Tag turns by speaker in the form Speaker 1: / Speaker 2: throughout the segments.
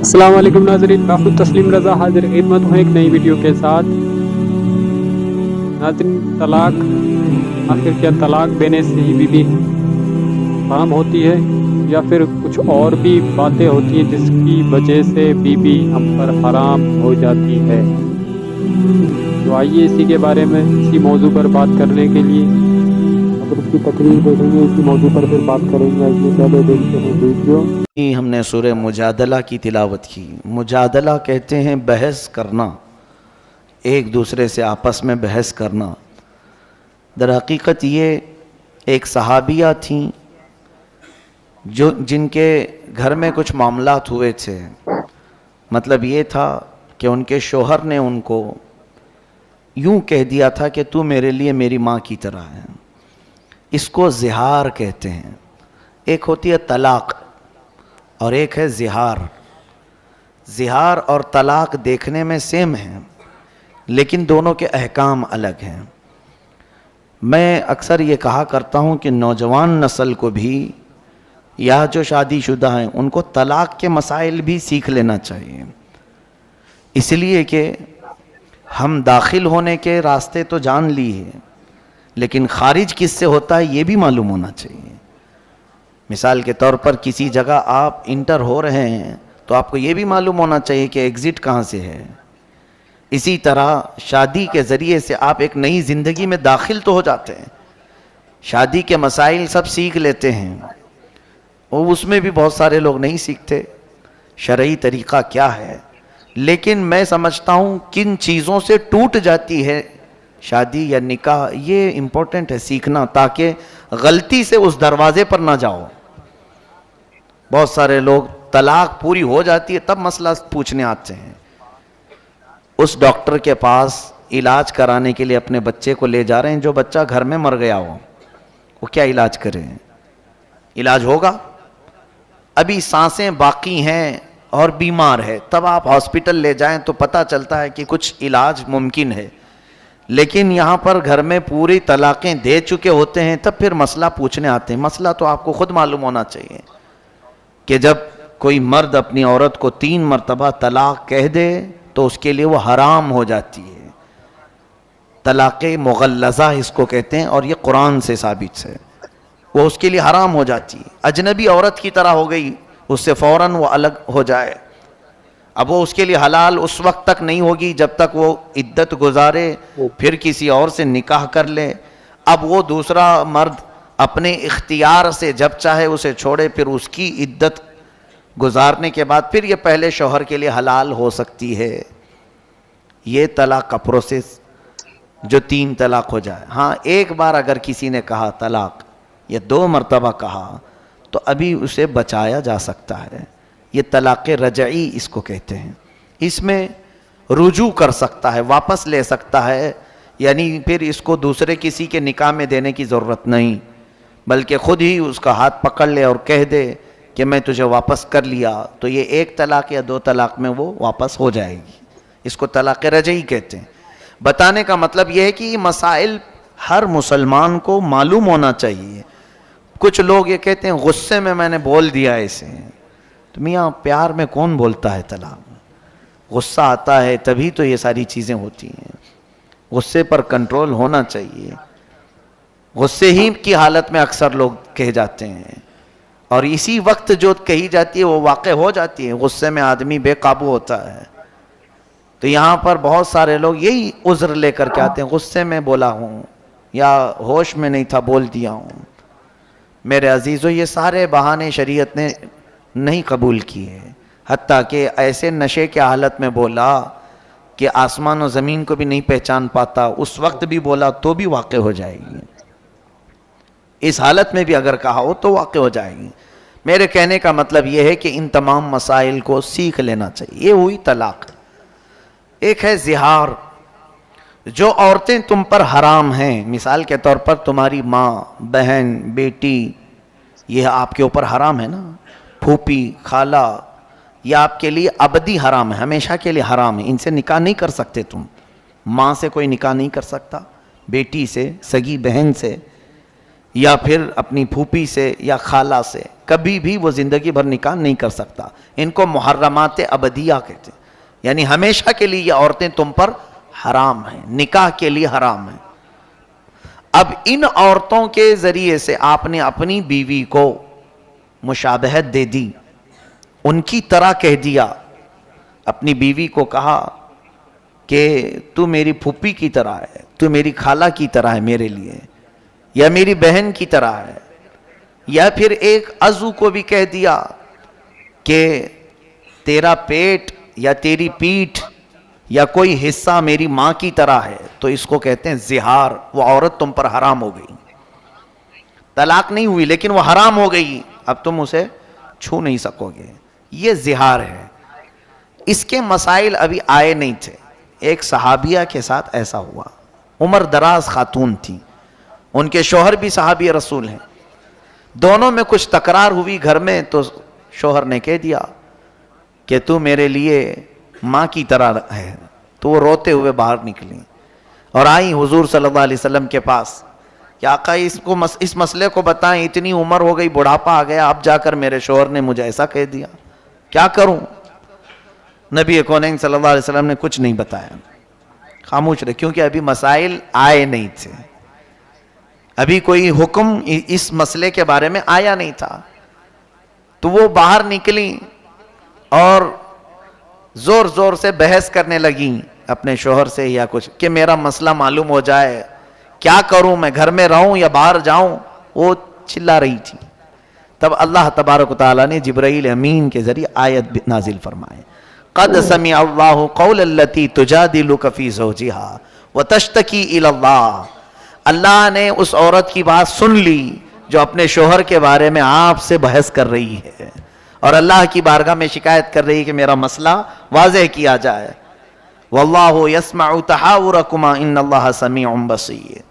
Speaker 1: السلام علیکم ناظرین، میں خود تسلیم رضا حاضر خدمت ہوں ایک نئی ویڈیو کے ساتھ۔ ناظرین، طلاق آخر کیا طلاق دینے سے ہی بیوی حرام ہوتی ہے یا پھر کچھ اور بھی باتیں ہوتی ہیں جس کی وجہ سے بیوی ہم پر حرام ہو جاتی ہے؟ تو آئیے اسی کے بارے میں، اسی موضوع پر بات کرنے کے لیے اگر اس کی تقریر دیکھیں گے، اسی موضوع پر پھر بات کریں گے۔ آئیے پہلے دیکھتے ہیں ویڈیو۔
Speaker 2: ہم نے سورہ مجادلہ کی تلاوت کی۔ مجادلہ کہتے ہیں بحث کرنا، ایک دوسرے سے آپس میں بحث کرنا۔ در حقیقت یہ ایک صحابیہ تھیں جن کے گھر میں کچھ معاملات ہوئے تھے۔ مطلب یہ تھا کہ ان کے شوہر نے ان کو یوں کہہ دیا تھا کہ تو میرے لیے میری ماں کی طرح ہے۔ اس کو زہار کہتے ہیں۔ ایک ہوتی ہے طلاق اور ایک ہے زہار۔ زہار اور طلاق دیکھنے میں سیم ہیں لیکن دونوں کے احکام الگ ہیں۔ میں اکثر یہ کہا کرتا ہوں کہ نوجوان نسل کو بھی یا جو شادی شدہ ہیں ان کو طلاق کے مسائل بھی سیکھ لینا چاہیے، اس لیے کہ ہم داخل ہونے کے راستے تو جان لی ہے لیکن خارج کس سے ہوتا ہے یہ بھی معلوم ہونا چاہیے۔ مثال کے طور پر کسی جگہ آپ انٹر ہو رہے ہیں تو آپ کو یہ بھی معلوم ہونا چاہیے کہ ایگزٹ کہاں سے ہے۔ اسی طرح شادی کے ذریعے سے آپ ایک نئی زندگی میں داخل تو ہو جاتے ہیں، شادی کے مسائل سب سیکھ لیتے ہیں، اور اس میں بھی بہت سارے لوگ نہیں سیکھتے شرعی طریقہ کیا ہے۔ لیکن میں سمجھتا ہوں کن چیزوں سے ٹوٹ جاتی ہے شادی یا نکاح، یہ امپورٹنٹ ہے سیکھنا تاکہ غلطی سے اس دروازے پر نہ جاؤ۔ بہت سارے لوگ طلاق پوری ہو جاتی ہے تب مسئلہ پوچھنے آتے ہیں۔ اس ڈاکٹر کے پاس علاج کرانے کے لیے اپنے بچے کو لے جا رہے ہیں جو بچہ گھر میں مر گیا ہو، وہ کیا علاج کریں؟ علاج ہوگا؟ ابھی سانسیں باقی ہیں اور بیمار ہے، تب آپ ہاسپٹل لے جائیں تو پتہ چلتا ہے کہ کچھ علاج ممکن ہے۔ لیکن یہاں پر گھر میں پوری طلاقیں دے چکے ہوتے ہیں تب پھر مسئلہ پوچھنے آتے ہیں۔ مسئلہ تو آپ کو خود معلوم ہونا چاہیے کہ جب کوئی مرد اپنی عورت کو 3 مرتبہ طلاق کہہ دے تو اس کے لیے وہ حرام ہو جاتی ہے۔ طلاق مغلظہ اس کو کہتے ہیں اور یہ قرآن سے ثابت ہے، وہ اس کے لیے حرام ہو جاتی ہے۔ اجنبی عورت کی طرح ہو گئی، اس سے فوراً وہ الگ ہو جائے۔ اب وہ اس کے لیے حلال اس وقت تک نہیں ہوگی جب تک وہ عدت گزارے، پھر کسی اور سے نکاح کر لے۔ اب وہ دوسرا مرد اپنے اختیار سے جب چاہے اسے چھوڑے، پھر اس کی عدت گزارنے کے بعد پھر یہ پہلے شوہر کے لیے حلال ہو سکتی ہے۔ یہ طلاق کا پروسیس جو 3 طلاق ہو جائے۔ ہاں، ایک بار اگر کسی نے کہا طلاق یا 2 مرتبہ کہا تو ابھی اسے بچایا جا سکتا ہے۔ یہ طلاق رجعی اس کو کہتے ہیں۔ اس میں رجوع کر سکتا ہے، واپس لے سکتا ہے، یعنی پھر اس کو دوسرے کسی کے نکاح میں دینے کی ضرورت نہیں، بلکہ خود ہی اس کا ہاتھ پکڑ لے اور کہہ دے کہ میں تجھے واپس کر لیا، تو یہ 1 طلاق یا 2 طلاق میں وہ واپس ہو جائے گی۔ اس کو طلاق رجعی کہتے ہیں۔ بتانے کا مطلب یہ ہے کہ یہ مسائل ہر مسلمان کو معلوم ہونا چاہیے۔ کچھ لوگ یہ کہتے ہیں غصے میں نے بول دیا اسے، تو میاں پیار میں کون بولتا ہے طلاق؟ غصہ آتا ہے تبھی تو یہ ساری چیزیں ہوتی ہیں۔ غصے پر کنٹرول ہونا چاہیے۔ غصے ہی کی حالت میں اکثر لوگ کہہ جاتے ہیں اور اسی وقت جو کہی جاتی ہے وہ واقع ہو جاتی ہے۔ غصے میں آدمی بے قابو ہوتا ہے۔ تو یہاں پر بہت سارے لوگ یہی عذر لے کر کے آتے ہیں، غصے میں بولا ہوں یا ہوش میں نہیں تھا بول دیا ہوں۔ میرے عزیزو، یہ سارے بہانے شریعت نے نہیں قبول کیے، حتیٰ کہ ایسے نشے کے حالت میں بولا کہ آسمان و زمین کو بھی نہیں پہچان پاتا، اس وقت بھی بولا تو بھی واقع ہو جائے گی۔ اس حالت میں بھی اگر کہا ہو تو واقع ہو جائے گی۔ میرے کہنے کا مطلب یہ ہے کہ ان تمام مسائل کو سیکھ لینا چاہیے۔ یہ ہوئی طلاق۔ ایک ہے زہار۔ جو عورتیں تم پر حرام ہیں، مثال کے طور پر تمہاری ماں، بہن، بیٹی، یہ آپ کے اوپر حرام ہے نا، پھوپھی، خالہ، یہ آپ کے لیے ابدی حرام ہے، ہمیشہ کے لیے حرام ہے۔ ان سے نکاح نہیں کر سکتے تم۔ ماں سے کوئی نکاح نہیں کر سکتا، بیٹی سے، سگی بہن سے، یا پھر اپنی پھوپھی سے یا خالہ سے کبھی بھی وہ زندگی بھر نکاح نہیں کر سکتا. ان کو محرمات ابدیہ کہتے ہیں، یعنی ہمیشہ کے لیے یہ عورتیں تم پر حرام ہیں، نکاح کے لیے حرام ہیں. اب ان عورتوں کے ذریعے سے آپ نے اپنی بیوی کو مشابہت دے دی، ان کی طرح کہہ دیا. اپنی بیوی کو کہا کہ تو میری پھوپھی کی طرح ہے، تو میری خالہ کی طرح ہے میرے لیے، یا میری بہن کی طرح ہے. یا پھر ایک عضو کو بھی کہہ دیا کہ تیرا پیٹ یا تیری پیٹھ یا کوئی حصہ میری ماں کی طرح ہے، تو اس کو کہتے ہیں زہار. وہ عورت تم پر حرام ہو گئی، طلاق نہیں ہوئی لیکن وہ حرام ہو گئی، اب تم اسے چھو نہیں سکو گے. یہ زہار ہے. اس کے مسائل ابھی آئے نہیں تھے. ایک صحابیہ کے ساتھ ایسا ہوا. عمر دراز خاتون تھی، ان کے شوہر بھی صحابی رسول ہیں. دونوں میں کچھ تکرار ہوئی گھر میں، تو شوہر نے کہہ دیا کہ تو میرے لیے ماں کی طرح ہے. تو وہ روتے ہوئے باہر نکلی اور آئی حضور صلی اللہ علیہ وسلم کے پاس کہ آقا اس مسئلے کو بتائیں، اتنی عمر ہو گئی، بڑھاپا آ گیا، اب جا کر میرے شوہر نے مجھے ایسا کہہ دیا، کیا کروں؟ نبی کونین صلی اللہ علیہ وسلم نے کچھ نہیں بتایا، خاموش رہے، کیونکہ ابھی مسائل آئے نہیں تھے، ابھی کوئی حکم اس مسئلے کے بارے میں آیا نہیں تھا. تو وہ باہر نکلی اور زور زور سے بحث کرنے لگیں اپنے شوہر سے یا کچھ، کہ میرا مسئلہ معلوم ہو جائے، کیا کروں، میں گھر میں رہوں یا باہر جاؤں. وہ چلا رہی تھی. تب اللہ تبارک و تعالیٰ نے جبرائیل امین کے ذریعے آیت نازل فرمائے، قد سمع اللہ قول التی تجادلک فی زوجہا وتشتکی الی اللہ. اللہ نے اس عورت کی بات سن لی جو اپنے شوہر کے بارے میں آپ سے بحث کر رہی ہے اور اللہ کی بارگاہ میں شکایت کر رہی ہے کہ میرا مسئلہ واضح کیا جائے. واللہ یسمع تحاورکما ان اللہ سمیع بصیر.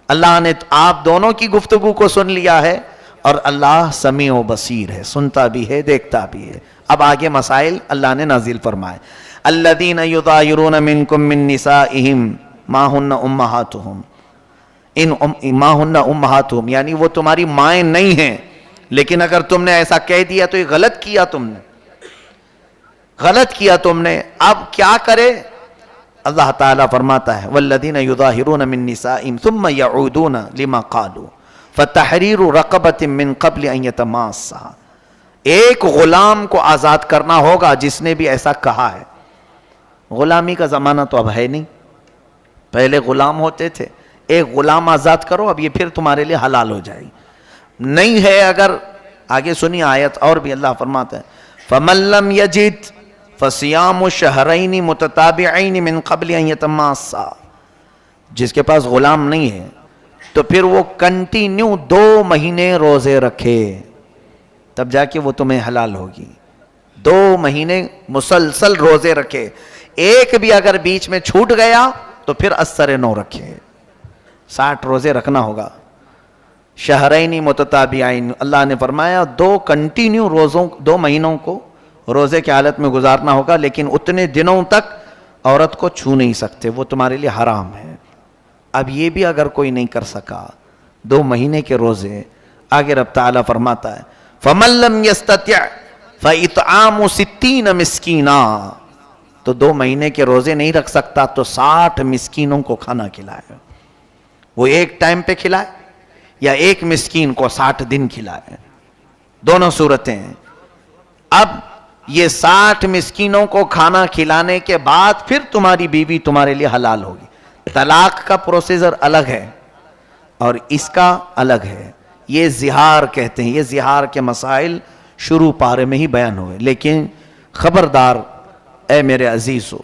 Speaker 2: اللہ نے آپ دونوں کی گفتگو کو سن لیا ہے اور اللہ سمیع و بصیر ہے، سنتا بھی ہے، دیکھتا بھی ہے. اب آگے مسائل اللہ نے نازل فرمائے. الذین یظاہرون منکم من نسائہم ما ہن امہاتہم، ما ہن امہاتہم یعنی وہ تمہاری مائیں نہیں ہیں، لیکن اگر تم نے ایسا کہہ دیا تو یہ غلط کیا تم نے، غلط کیا تم نے. اب کیا کرے؟ اللہ تعالیٰ فرماتا ہے والذین یظاہرون من نسائہم ثم یعودون لما قالوا فتحریر رقبۃ من قبل ان یتماسا. ایک غلام کو آزاد کرنا ہوگا جس نے بھی ایسا کہا ہے. غلامی کا زمانہ تو اب ہے نہیں، پہلے غلام ہوتے تھے. ایک غلام آزاد کرو، اب یہ پھر تمہارے لیے حلال ہو جائے گی. نہیں ہے اگر، آگے سنی آیت اور بھی اللہ فرماتا ہے فَمَن لَّمْ يَجِدْ فَصِيَامُ شَهْرَيْنِ مُتَتَابِعَيْنِ مِن قَبْلِ أَن يَتَمَاسَّا. جس کے پاس غلام نہیں ہے تو پھر وہ کنٹینیو 2 مہینے روزے رکھے، تب جا کے وہ تمہیں حلال ہوگی. 2 مہینے مسلسل روزے رکھے. ایک بھی اگر بیچ میں چھوٹ گیا تو پھر اثر 9 رکھے. 60 روزے رکھنا ہوگا. شہرین متتابعین، اللہ نے فرمایا 2 کنٹینیو روزوں، 2 مہینوں کو روزے کی حالت میں گزارنا ہوگا، لیکن اتنے دنوں تک عورت کو چھو نہیں سکتے، وہ تمہارے لیے حرام ہے. اب یہ بھی اگر کوئی نہیں کر سکا 2 مہینے کے روزے، آگے رب تعالیٰ فرماتا ہے فَمَن لَّمْ يَسْتَطِعْ فَإِطْعَامُ 60 مسکینا. تو 2 مہینے کے روزے نہیں رکھ سکتا تو 60 مسکینوں کو کھانا کھلائے. وہ ایک ٹائم پہ کھلائے یا ایک مسکین کو 60 دن کھلائے، دونوں صورتیں ہیں. اب یہ 60 مسکینوں کو کھانا کھلانے کے بعد پھر تمہاری بیوی تمہارے لیے حلال ہوگی. طلاق کا پروسیجر الگ ہے اور اس کا الگ ہے. یہ زہار کہتے ہیں. یہ زہار کے مسائل شروع پارے میں ہی بیان ہوئے، لیکن خبردار اے میرے عزیزو،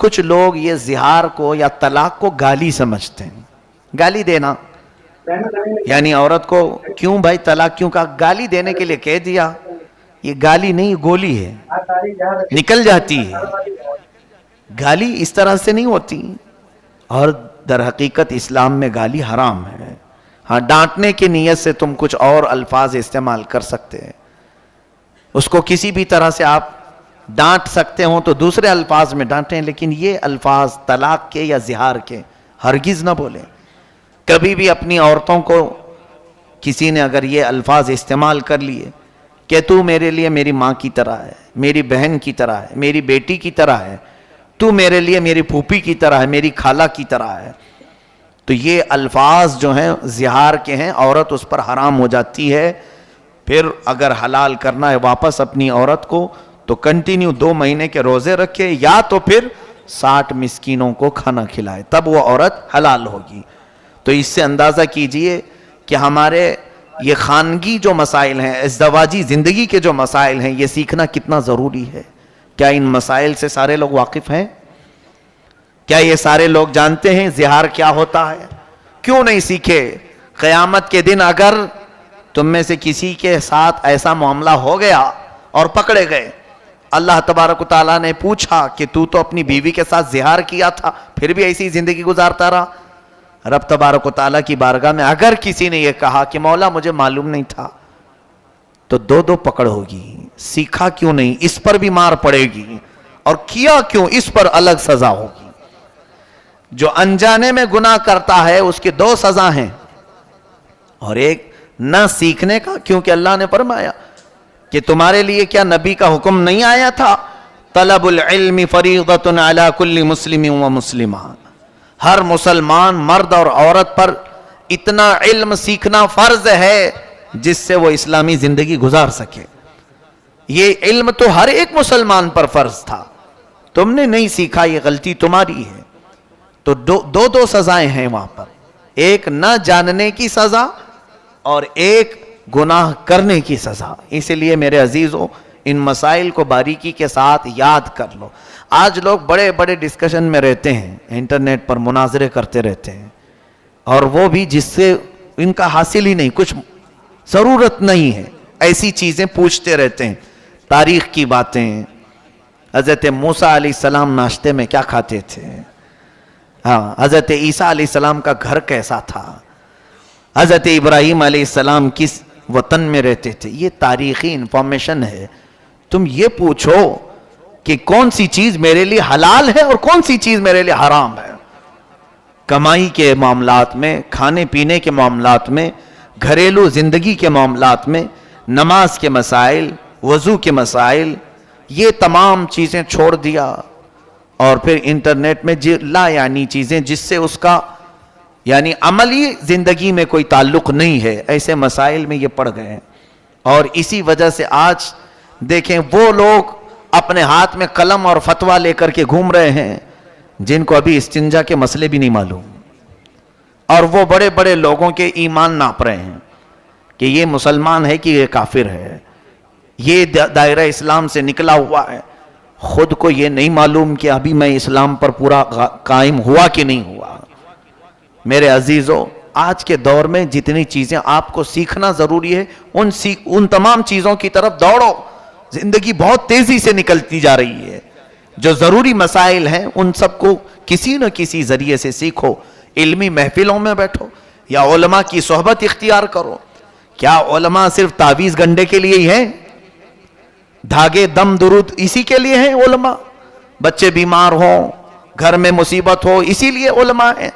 Speaker 2: کچھ لوگ یہ زہار کو یا طلاق کو گالی سمجھتے ہیں. گالی دینا یعنی عورت کو کیوں بھائی طلاق کیوں کہا؟ گالی دینے کے لیے کہہ دیا. یہ گالی نہیں، گولی ہے، نکل جاتی ہے. گالی اس طرح سے نہیں ہوتی، اور در حقیقت اسلام میں گالی حرام ہے. ہاں، ڈانٹنے کی نیت سے تم کچھ اور الفاظ استعمال کر سکتے ہیں، اس کو کسی بھی طرح سے آپ ڈانٹ سکتے ہوں تو دوسرے الفاظ میں ڈانٹیں، لیکن یہ الفاظ طلاق کے یا زہار کے ہرگز نہ بولیں. کبھی بھی اپنی عورتوں کو کسی نے اگر یہ الفاظ استعمال کر لیے کہ تو میرے لیے میری ماں کی طرح ہے، میری بہن کی طرح ہے، میری بیٹی کی طرح ہے، تو میرے لیے میری پھوپھی کی طرح ہے، میری خالہ کی طرح ہے، تو یہ الفاظ جو ہیں زہار کے ہیں، عورت اس پر حرام ہو جاتی ہے. پھر اگر حلال کرنا ہے واپس اپنی عورت کو تو کنٹینیو 2 مہینے کے روزے رکھے، یا تو پھر 60 مسکینوں کو کھانا کھلائے، تب وہ عورت حلال ہوگی. تو اس سے اندازہ کیجئے کہ ہمارے یہ خانگی جو مسائل ہیں، ازدواجی زندگی کے جو مسائل ہیں، یہ سیکھنا کتنا ضروری ہے. کیا ان مسائل سے سارے لوگ واقف ہیں؟ کیا یہ سارے لوگ جانتے ہیں زہار کیا ہوتا ہے؟ کیوں نہیں سیکھے؟ قیامت کے دن اگر تم میں سے کسی کے ساتھ ایسا معاملہ ہو گیا اور پکڑے گئے، اللہ تبارک و تعالیٰ نے پوچھا کہ تو اپنی بیوی کے ساتھ زہار کیا تھا پھر بھی ایسی زندگی گزارتا رہا، رب تبارک و تعالیٰ کی بارگاہ میں اگر کسی نے یہ کہا کہ مولا مجھے معلوم نہیں تھا، تو 2 پکڑ ہوگی. سیکھا کیوں نہیں، اس پر بھی مار پڑے گی، اور کیا کیوں، اس پر الگ سزا ہوگی. جو انجانے میں گناہ کرتا ہے اس کی 2 سزا ہیں، اور ایک نہ سیکھنے کا، کیونکہ اللہ نے فرمایا کہ تمہارے لیے کیا نبی کا حکم نہیں آیا تھا، طلب العلم فریضۃ علی کل مسلم و مسلمہ، ہر مسلمان مرد اور عورت پر اتنا علم سیکھنا فرض ہے جس سے وہ اسلامی زندگی گزار سکے. یہ علم تو ہر ایک مسلمان پر فرض تھا، تم نے نہیں سیکھا، یہ غلطی تمہاری ہے. تو 2 سزائیں ہیں وہاں پر، ایک نہ جاننے کی سزا اور ایک گناہ کرنے کی سزا. اس لیے میرے عزیزوں ان مسائل کو باریکی کے ساتھ یاد کر لو. آج لوگ بڑے بڑے ڈسکشن میں رہتے ہیں، انٹرنیٹ پر مناظرے کرتے رہتے ہیں، اور وہ بھی جس سے ان کا حاصل ہی نہیں، کچھ ضرورت نہیں ہے، ایسی چیزیں پوچھتے رہتے ہیں. تاریخ کی باتیں، حضرت موسیٰ علیہ السلام ناشتے میں کیا کھاتے تھے، حضرت عیسیٰ علیہ السلام کا گھر کیسا تھا، حضرت ابراہیم علیہ السلام کس وطن میں رہتے تھے، یہ تاریخی انفارمیشن ہے. تم یہ پوچھو کہ کون سی چیز میرے لیے حلال ہے اور کون سی چیز میرے لیے حرام ہے. کمائی کے معاملات میں، کھانے پینے کے معاملات میں، گھریلو زندگی کے معاملات میں، نماز کے مسائل، وضو کے مسائل، یہ تمام چیزیں چھوڑ دیا، اور پھر انٹرنیٹ میں لا یعنی چیزیں جس سے اس کا یعنی عملی زندگی میں کوئی تعلق نہیں ہے، ایسے مسائل میں یہ پڑ گئے. اور اسی وجہ سے آج دیکھیں وہ لوگ اپنے ہاتھ میں قلم اور فتویٰ لے کر کے گھوم رہے ہیں جن کو ابھی استنجا کے مسئلے بھی نہیں معلوم، اور وہ بڑے بڑے لوگوں کے ایمان ناپ رہے ہیں کہ یہ مسلمان ہے کہ یہ کافر ہے، یہ دائرہ اسلام سے نکلا ہوا ہے. خود کو یہ نہیں معلوم کہ ابھی میں اسلام پر پورا قائم ہوا کہ نہیں ہوا. میرے عزیزوں آج کے دور میں جتنی چیزیں آپ کو سیکھنا ضروری ہے ان تمام چیزوں کی طرف دوڑو. زندگی بہت تیزی سے نکلتی جا رہی ہے. جو ضروری مسائل ہیں ان سب کو کسی نہ کسی ذریعے سے سیکھو. علمی محفلوں میں بیٹھو یا علماء کی صحبت اختیار کرو. کیا علماء صرف تعویذ گنڈے کے لیے ہی ہیں؟ دھاگے دم درود اسی کے لیے ہیں علماء؟ بچے بیمار ہوں، گھر میں مصیبت ہو، اسی لیے علماء ہیں؟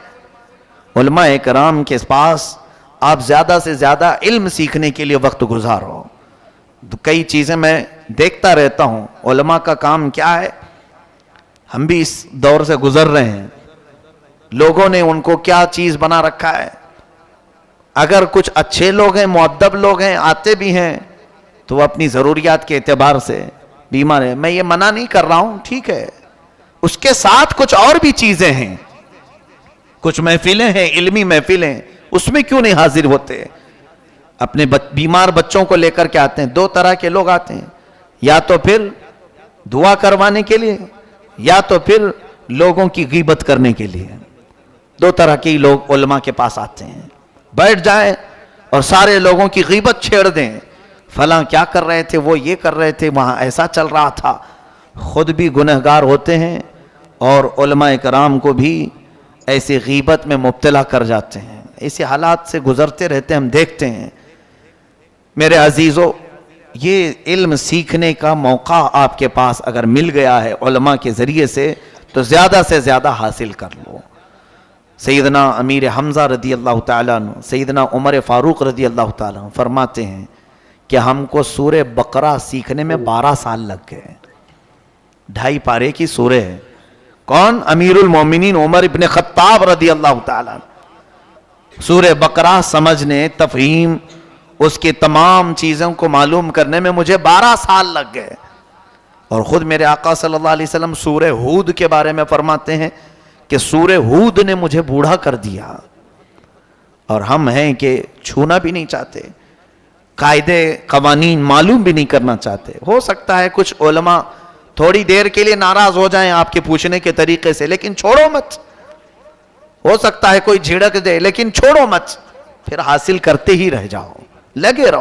Speaker 2: علماء کرام کے پاس آپ زیادہ سے زیادہ علم سیکھنے کے لیے وقت گزارو. کئی چیزیں میں دیکھتا رہتا ہوں، علماء کا کام کیا ہے. ہم بھی اس دور سے گزر رہے ہیں، لوگوں نے ان کو کیا چیز بنا رکھا ہے. اگر کچھ اچھے لوگ ہیں، مؤدب لوگ ہیں، آتے بھی ہیں، تو وہ اپنی ضروریات کے اعتبار سے بیمار ہے. میں یہ منع نہیں کر رہا ہوں، ٹھیک ہے، اس کے ساتھ کچھ اور بھی چیزیں ہیں، کچھ محفلیں ہیں، علمی محفلیں، اس میں کیوں نہیں حاضر ہوتے؟ اپنے بیمار بچوں کو لے کر کے آتے ہیں. 2 طرح کے لوگ آتے ہیں، یا تو پھر دعا کروانے کے لیے، یا تو پھر لوگوں کی غیبت کرنے کے لیے. 2 طرح کے لوگ علماء کے پاس آتے ہیں. بیٹھ جائیں اور سارے لوگوں کی غیبت چھیڑ دیں، فلاں کیا کر رہے تھے، وہ یہ کر رہے تھے، وہاں ایسا چل رہا تھا. خود بھی گنہگار ہوتے ہیں اور علماء کرام کو بھی ایسی غیبت میں مبتلا کر جاتے ہیں. ایسے حالات سے گزرتے رہتے ہیں، ہم دیکھتے ہیں. میرے عزیزو، یہ علم سیکھنے کا موقع آپ کے پاس اگر مل گیا ہے علماء کے ذریعے سے، تو زیادہ سے زیادہ حاصل کر لو. سیدنا امیر حمزہ رضی اللہ تعالیٰ عنہ، سیدنا عمر فاروق رضی اللہ تعالیٰ عنہ فرماتے ہیں کہ ہم کو سورہ بقرہ سیکھنے میں 12 سال لگ گئے. 2.5 پارے کی سورہ ہے. کون؟ امیر المومنین عمر ابن خطاب رضی اللہ تعالیٰ عنہ. سورہ بقرہ سمجھنے، تفہیم، اس کے تمام چیزوں کو معلوم کرنے میں مجھے 12 سال لگ گئے. اور خود میرے آقا صلی اللہ علیہ وسلم سورہ ہود کے بارے میں فرماتے ہیں کہ سورہ ہود نے مجھے بوڑھا کر دیا. اور ہم ہیں کہ چھونا بھی نہیں چاہتے، قاعدے قوانین معلوم بھی نہیں کرنا چاہتے. ہو سکتا ہے کچھ علماء تھوڑی دیر کے لیے ناراض ہو جائیں آپ کے پوچھنے کے طریقے سے، لیکن چھوڑو مت. ہو سکتا ہے کوئی جھڑک دے، لیکن چھوڑو مت، پھر حاصل کرتے ہی رہ جاؤ، لگے رہو.